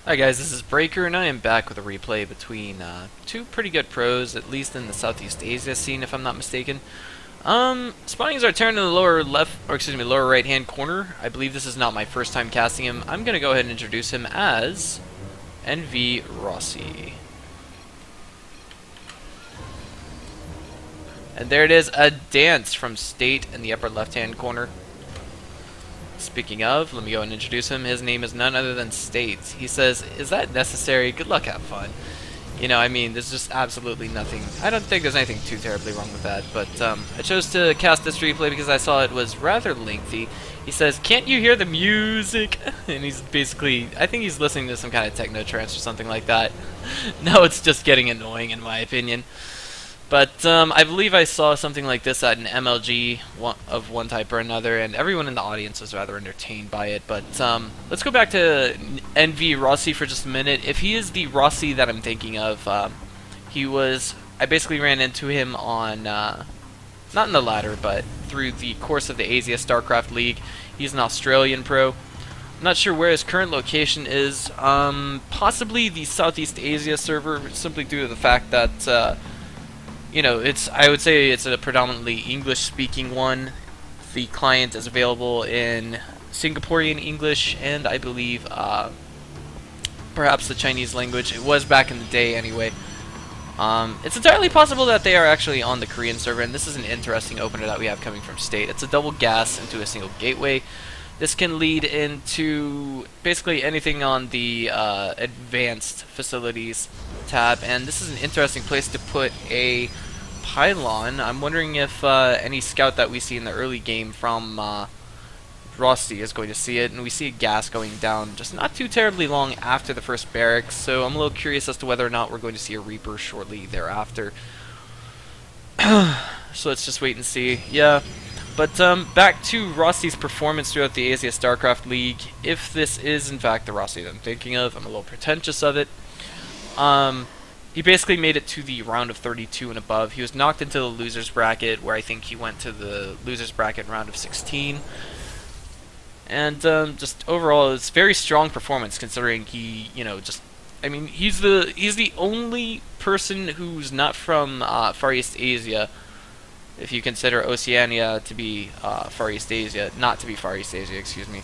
Hi guys, this is Breaker, and I am back with a replay between two pretty good pros, at least in the Southeast Asia scene, if I'm not mistaken. Spawnings are turned in the lower left, or excuse me, lower right hand corner. I believe this is not my first time casting him. I'm gonna go ahead and introduce him as NvRossi. And there it is, a dance from State in the upper left hand corner. Speaking of, let me go and introduce him. His name is none other than State. He says, "Is that necessary? Good luck, have fun." You know, I mean, there's just absolutely nothing. I don't think there's anything too terribly wrong with that, but I chose to cast this replay because I saw it was rather lengthy. He says, "Can't you hear the music?" And he's basically, I think he's listening to some kind of techno trance or something like that. No, it's just getting annoying in my opinion. But I believe I saw something like this at an MLG of one type or another, and everyone in the audience was rather entertained by it. But let's go back to NvRossi for just a minute. If he is the Rossi that I'm thinking of, I basically ran into him on, not in the ladder, but through the course of the Asia StarCraft League. He's an Australian pro. I'm not sure where his current location is. Possibly the Southeast Asia server, simply due to the fact that you know, I would say it's a predominantly English-speaking one. The client is available in Singaporean English and I believe perhaps the Chinese language. It was back in the day anyway. It's entirely possible that they are actually on the Korean server, and this is an interesting opener that we have coming from State. It's a double gas into a single gateway. This can lead into basically anything on the advanced facilities tab, and this is an interesting place to put a pylon. I'm wondering if any scout that we see in the early game from Rossi is going to see it, and we see a gas going down just not too terribly long after the first barracks, so I'm a little curious as to whether or not we're going to see a Reaper shortly thereafter. So let's just wait and see. Yeah. But back to Rossi's performance throughout the Asia StarCraft League. If this is in fact the Rossi that I'm thinking of, I'm a little pretentious of it. He basically made it to the round of 32 and above. He was knocked into the losers bracket, where I think he went to the losers bracket round of 16. And just overall, it's very strong performance considering he, you know, just, I mean, he's the only person who's not from Far East Asia. If you consider Oceania to be Far East Asia, not to be Far East Asia, excuse me.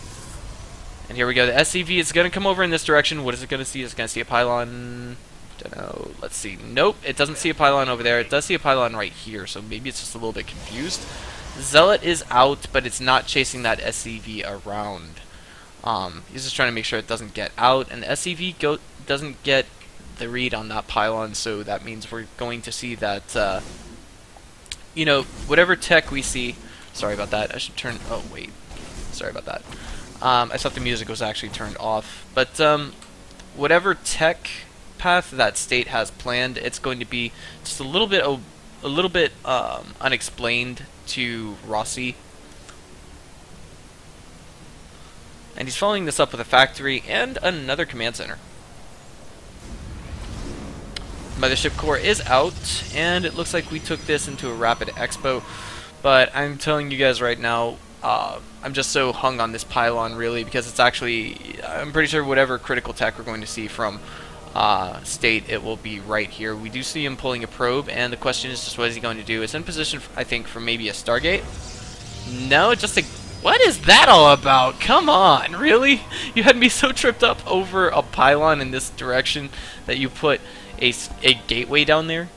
And here we go. The SCV is going to come over in this direction. What is it going to see? It's going to see a pylon. Don't know. Let's see. Nope, it doesn't see a pylon over there. It does see a pylon right here, so maybe it's just a little bit confused. Zealot is out, but it's not chasing that SCV around. He's just trying to make sure it doesn't get out, and the SCV doesn't get the read on that pylon, so that means we're going to see that... you know, whatever tech we see... Sorry about that. I should turn... Oh, wait. Sorry about that. I thought the music was actually turned off. But, whatever tech path that State has planned, it's going to be just a little bit unexplained to Rossi. And he's following this up with a factory and another command center. Mothership core is out, and it looks like we took this into a rapid expo, but I'm telling you guys right now, I'm just so hung on this pylon really, because it's actually, I'm pretty sure whatever critical tech we're going to see from State, it will be right here. We do see him pulling a probe, and the question is just what is he going to do? It's in position, I think, for maybe a Stargate. No, just a... What is that all about? Come on, really? You had me so tripped up over a pylon in this direction that you put a gateway down there?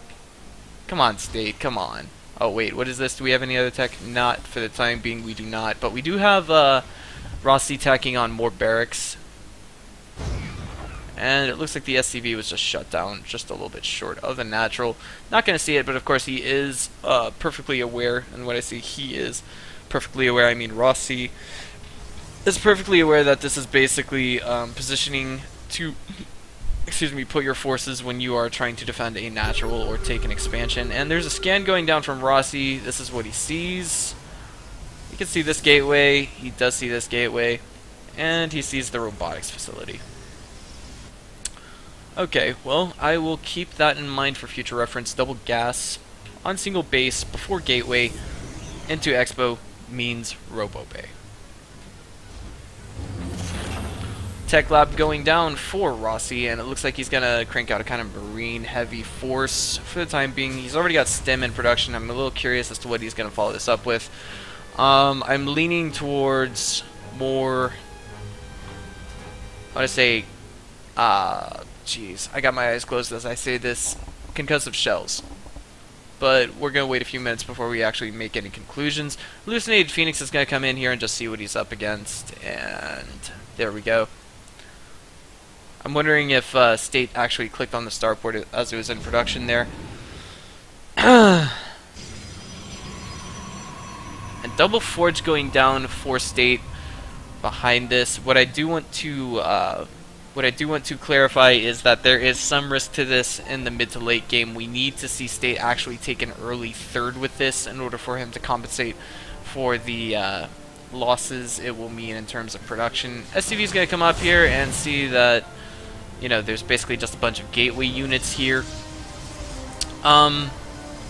Come on, State, come on. Oh, wait, what is this? Do we have any other tech? Not for the time being, we do not. But we do have Rossi tacking on more barracks. And it looks like the SCV was just shut down just a little bit short of the natural. Not going to see it, but of course he is perfectly aware. And when I say he is perfectly aware, I mean Rossi is perfectly aware that this is basically positioning to... excuse me, put your forces when you are trying to defend a natural or take an expansion. And there's a scan going down from Rossi. This is what he sees. You can see this gateway. He does see this gateway. And he sees the robotics facility. Okay, well, I will keep that in mind for future reference. Double gas on single base before gateway into Expo means Robo Bay. tech lab going down for Rossi, and it looks like he's gonna crank out a kind of marine heavy force for the time being. He's already got STEM in production. I'm a little curious as to what he's gonna follow this up with. I'm leaning towards more, I want to say, jeez, I got my eyes closed as I say this, concussive shells. But we're going to wait a few minutes before we actually make any conclusions. Hallucinated Phoenix is going to come in here and just see what he's up against, and there we go. I'm wondering if State actually clicked on the starport as it was in production there. And double forge going down for State behind this. What I do want to clarify is that there is some risk to this in the mid to late game. We need to see State actually take an early third with this in order for him to compensate for the losses it will mean in terms of production. SCV is going to come up here and see that, you know, there's basically just a bunch of gateway units here.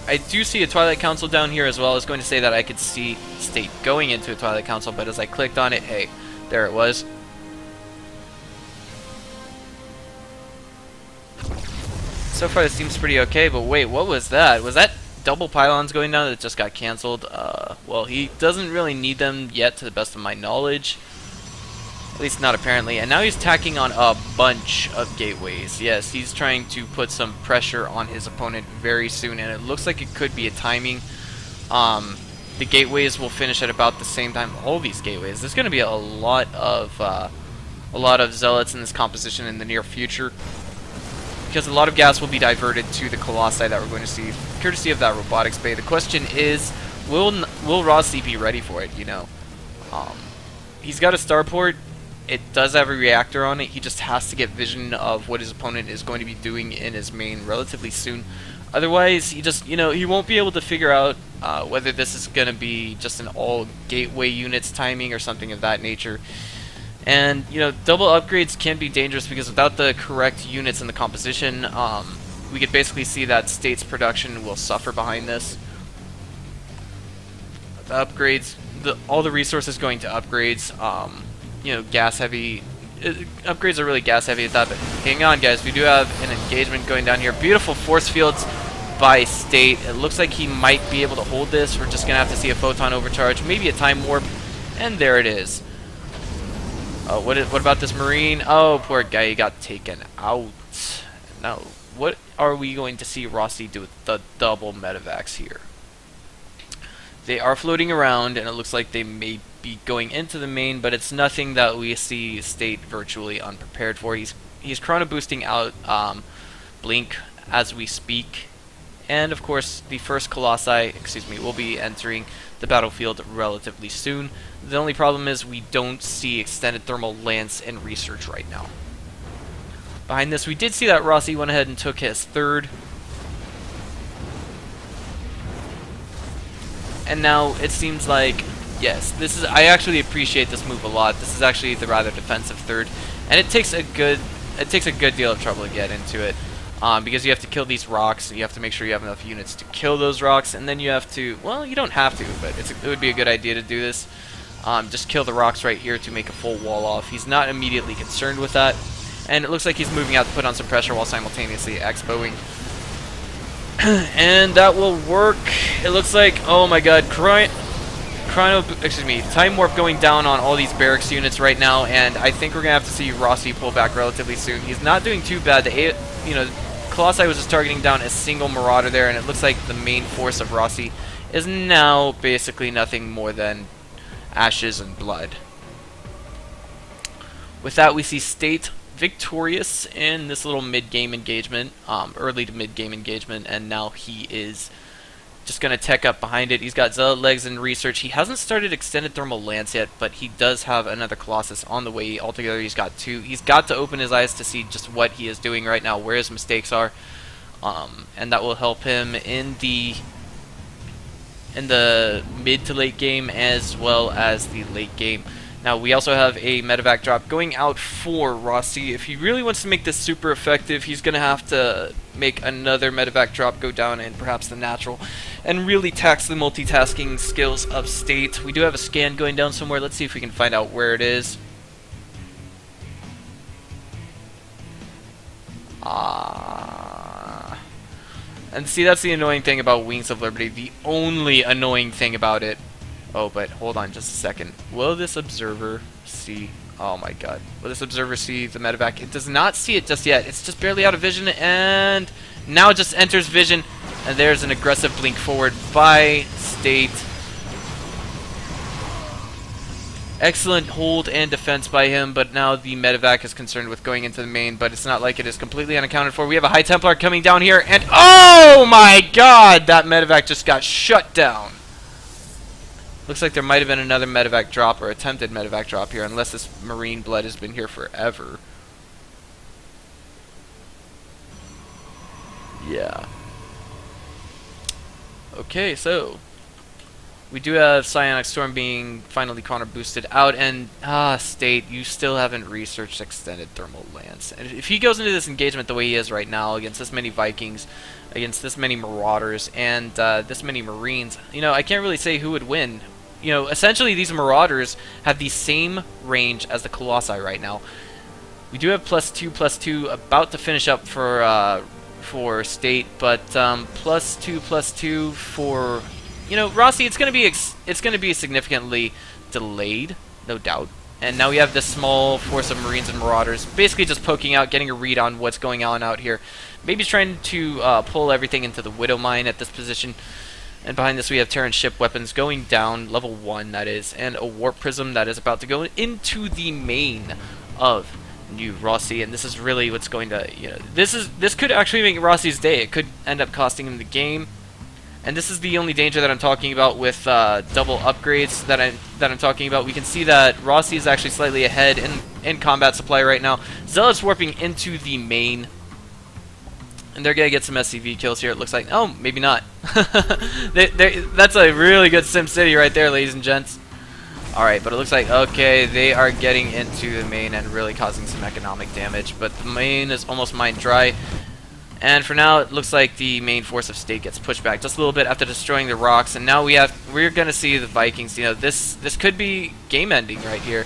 I do see a Twilight Council down here as well. I was going to say that I could see State going into a Twilight Council, but as I clicked on it, hey, there it was. So far this seems pretty okay, but wait, what was that? Was that double pylons going down that just got cancelled? Well, he doesn't really need them yet to the best of my knowledge. At least not apparently. And now he's tacking on a bunch of gateways. Yes, he's trying to put some pressure on his opponent very soon, and it looks like it could be a timing. The gateways will finish at about the same time. All these gateways. There's going to be a lot of zealots in this composition in the near future, because a lot of gas will be diverted to the Colossi that we're going to see, courtesy of that robotics bay. The question is, will Rossi be ready for it? You know, he's got a starport. It does have a reactor on it. He just has to get vision of what his opponent is going to be doing in his main relatively soon. Otherwise, he just, you know, he won't be able to figure out whether this is going to be just an all gateway units timing or something of that nature. And, you know, double upgrades can be dangerous because without the correct units in the composition, we could basically see that State's production will suffer behind this. The upgrades, all the resources going to upgrades, you know, gas heavy. Upgrades are really gas heavy at that, but hang on guys, we do have an engagement going down here. Beautiful force fields by State. It looks like he might be able to hold this. We're just going to have to see a photon overcharge, maybe a time warp, and there it is. What about this Marine? Oh, poor guy, he got taken out. Now, what are we going to see Rossi do with the double medevacs here? They are floating around, and it looks like they may be going into the main, but it's nothing that we see State virtually unprepared for. He's chrono boosting out Blink as we speak, and of course the first Colossi, will be entering the battlefield relatively soon. The only problem is we don't see extended thermal lance in research right now. Behind this, we did see that Rossi went ahead and took his third. And now it seems like, yes, I actually appreciate this move a lot. This is actually the rather defensive third, and it takes a good deal of trouble to get into it, because you have to kill these rocks. You have to make sure you have enough units to kill those rocks, and then you have to, well, you don't have to, but it would be a good idea to do this. Just kill the rocks right here to make a full wall off. He's not immediately concerned with that, and it looks like he's moving out to put on some pressure while simultaneously expoing. And that will work. It looks like, oh my god, time warp going down on all these barracks units right now, and I think we're gonna have to see Rossi pull back relatively soon. He's not doing too bad. Colossi was just targeting down a single Marauder there, and it looks like the main force of Rossi is now basically nothing more than ashes and blood. With that, we see State victorious in this little mid-game engagement, early to mid-game engagement, and now he is just going to tech up behind it. He's got Zealot legs in research. He hasn't started extended thermal lance yet, but he does have another Colossus on the way. Altogether, he's got two. He's got to open his eyes to see just what he is doing right now, where his mistakes are, and that will help him in the mid to late game as well as the late game. Now, we also have a medevac drop going out for Rossi. If he really wants to make this super effective, he's going to have to make another medevac drop go down and perhaps the natural, and really tax the multitasking skills of State. We do have a scan going down somewhere. Let's see if we can find out where it is. And see, that's the annoying thing about Wings of Liberty. The only annoying thing about it. Oh, but hold on just a second. Will this observer see? Oh my god. Will this observer see the medevac? It does not see it just yet. It's just barely out of vision, and now it just enters vision. And there's an aggressive blink forward by State. Excellent hold and defense by him, but now the medevac is concerned with going into the main, but it's not like it is completely unaccounted for. We have a High Templar coming down here, and oh my god, that medevac just got shut down. Looks like there might have been another medevac drop, or attempted medevac drop here, unless this Marine blood has been here forever. Yeah. Okay, so we do have Psionic Storm being finally counter boosted out, and State, you still haven't researched extended thermal lance. And if he goes into this engagement the way he is right now, against this many Vikings, against this many Marauders, and this many Marines, you know, I can't really say who would win. You know, essentially these Marauders have the same range as the Colossi right now. We do have +2/+2 about to finish up for State, but +2/+2 for, you know, Rossi. It's gonna be significantly delayed, no doubt. And now we have this small force of Marines and Marauders, basically just poking out, getting a read on what's going on out here. Maybe trying to pull everything into the Widow Mine at this position. And behind this we have Terran ship weapons going down, level 1 that is, and a Warp Prism that is about to go into the main of NvRossi, and this is really what's going to, you know, this could actually make Rossi's day. It could end up costing him the game. And this is the only danger that I'm talking about with double upgrades that I'm talking about. We can see that Rossi is actually slightly ahead in combat supply right now. Zealot's warping into the main, and they're going to get some SCV kills here, it looks like. Oh, maybe not. That's a really good SimCity right there, ladies and gents. Alright, but it looks like, okay, they are getting into the main and really causing some economic damage. But the main is almost mined dry. And for now, it looks like the main force of State gets pushed back just a little bit after destroying the rocks. And now we're going to see the Vikings. You know, this could be game-ending right here.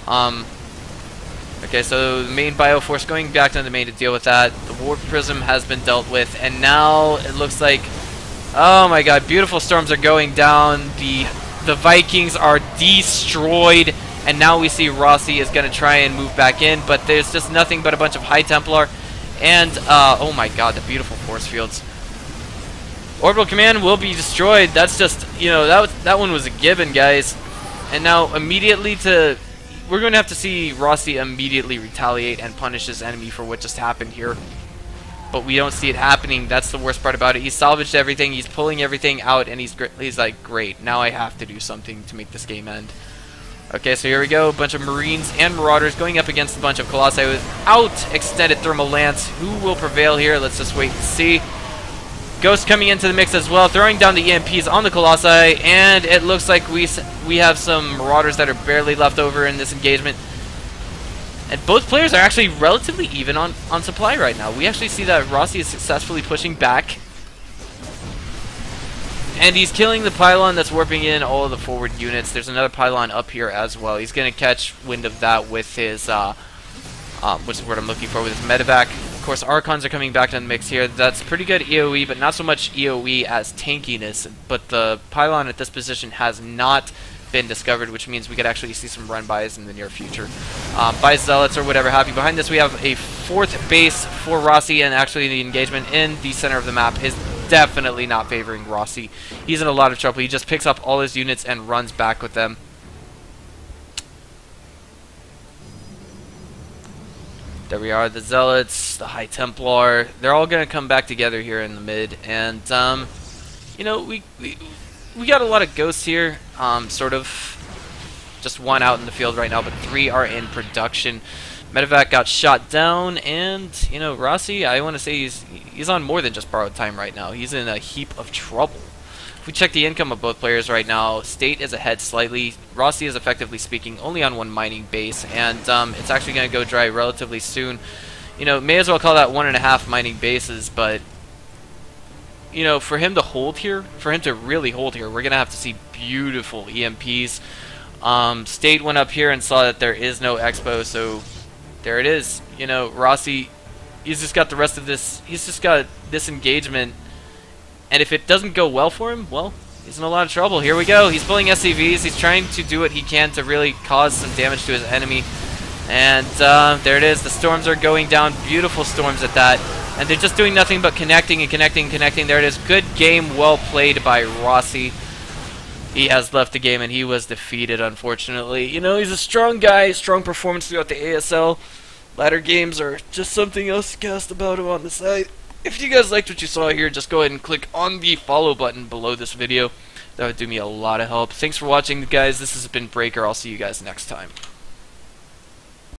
Okay, so the main Bioforce going back to the main to deal with that. The Warp Prism has been dealt with. And now it looks like, oh my god, beautiful storms are going down. The Vikings are destroyed. And now we see Rossi is going to try and move back in. But there's just nothing but a bunch of High Templar. And, oh my god, the beautiful force fields. Orbital Command will be destroyed. That's just, you know, that one was a given, guys. And now, immediately we're going to have to see Rossi immediately retaliate and punish his enemy for what just happened here. But we don't see it happening. That's the worst part about it. He's salvaged everything. He's pulling everything out, and he's like, great, now I have to do something to make this game end. Okay, so here we go. A bunch of Marines and Marauders going up against a bunch of Colossi without extended thermal lance. Who will prevail here? Let's just wait and see. Ghost coming into the mix as well, throwing down the EMPs on the Colossi, and it looks like we have some Marauders that are barely left over in this engagement. And both players are actually relatively even on supply right now. We actually see that Rossi is successfully pushing back. And he's killing the pylon that's warping in all of the forward units. There's another pylon up here as well. He's going to catch wind of that with his, what's the word I'm looking for, with his medevac. Of course, Archons are coming back to the mix here. That's pretty good EOE, but not so much EOE as tankiness. But the pylon at this position has not been discovered, which means we could actually see some run-bys in the near future. By Zealots or whatever have you. Behind this, we have a 4th base for Rossi, and actually the engagement in the center of the map is definitely not favoring Rossi. He's in a lot of trouble. He just picks up all his units and runs back with them. There we are, the Zealots, the High Templar. They're all going to come back together here in the mid. And, you know, we got a lot of ghosts here. Sort of just 1 out in the field right now, but 3 are in production. Medevac got shot down, and, you know, Rossi, I want to say he's on more than just borrowed time right now. He's in a heap of trouble. If we check the income of both players right now, State is ahead slightly. Rossi is, effectively speaking, only on 1 mining base, and it's actually going to go dry relatively soon. You know, may as well call that 1.5 mining bases, but, you know, for him to hold here, for him to really hold here, we're going to have to see beautiful EMPs. State went up here and saw that there is no expo, so there it is. You know, Rossi he's just got the rest of this. He's just got this engagement, and if it doesn't go well for him, well, he's in a lot of trouble. Here we go. He's pulling SCVs. He's trying to do what he can to really cause some damage to his enemy. And there it is. The storms are going down. Beautiful storms at that. And they're just doing nothing but connecting and connecting and connecting. There it is. Good game. Well played by Rossi. He has left the game and he was defeated, unfortunately. You know, he's a strong guy. Strong performance throughout the ASL. Ladder games are just something else to cast about him on the site. If you guys liked what you saw here, just go ahead and click on the follow button below this video. That would do me a lot of help. Thanks for watching, guys. This has been Breaker. I'll see you guys next time.